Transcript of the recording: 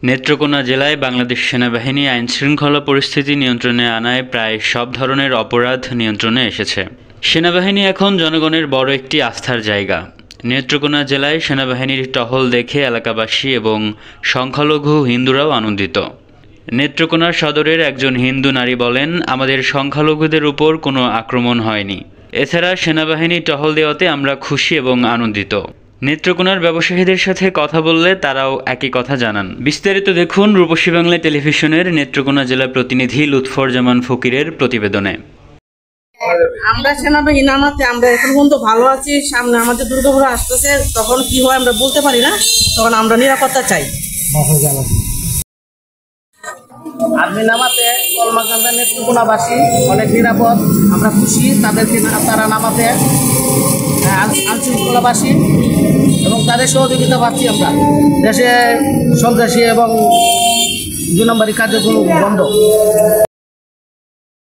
নেত্রকোনা জেলায় বাংলাদেশ সেনাবাহিনী আইনশৃঙ্খলা পরিস্থিতি নিয়ন্ত্রণে আনায় প্রায় সব ধরনের অপরাধ নিয়ন্ত্রণে এসেছে। সেনাবাহিনী এখন জনগণের বড় একটি আস্থার জায়গা। নেত্রকোনা জেলায় সেনাবাহিনীর টহল দেখে এলাকাবাসী এবং সংখ্যালঘু হিন্দুরাও আনন্দিত। নেত্রকোনার সদরের একজন হিন্দু নারী বলেন, আমাদের সংখ্যালঘুদের উপর কোনো আক্রমণ হয়নি। এছাড়া সেনাবাহিনী টহল দেওয়াতে আমরা খুশি এবং আনন্দিত। নেত্রকোনার ব্যবসায়ীদের সাথে কথা বললে তারাও একই কথা জানান। বিস্তারিত দেখুন রূপসী বাংলা টেলিভিশনের নেত্রকোনা জেলা প্রতিনিধি লুৎফর জামান ফকিরের প্রতিবেদনে। আমরা সেনাবাহিনী নামাতে আমরা এখন পর্যন্ত ভালো আছি। সামনে আমাদের দুর্গাপুরে আসতেছে, তখন কি হয় আমরা বলতে পারি না। তখন আমরা নিরাপত্তা চাই। আর্মি নামাতে কলমাকান্দা নেত্রকোনাবাসী অনেক নিরাপদ, আমরা খুশি তাদেরকে তারা নামাতে আইনশৃঙ্খলাবাসী এবং তাদের সহযোগিতা পাচ্ছি। আমরা দেশে সন্ত্রাসী এবং 2 নম্বরী কার্যক্রম বন্ধ।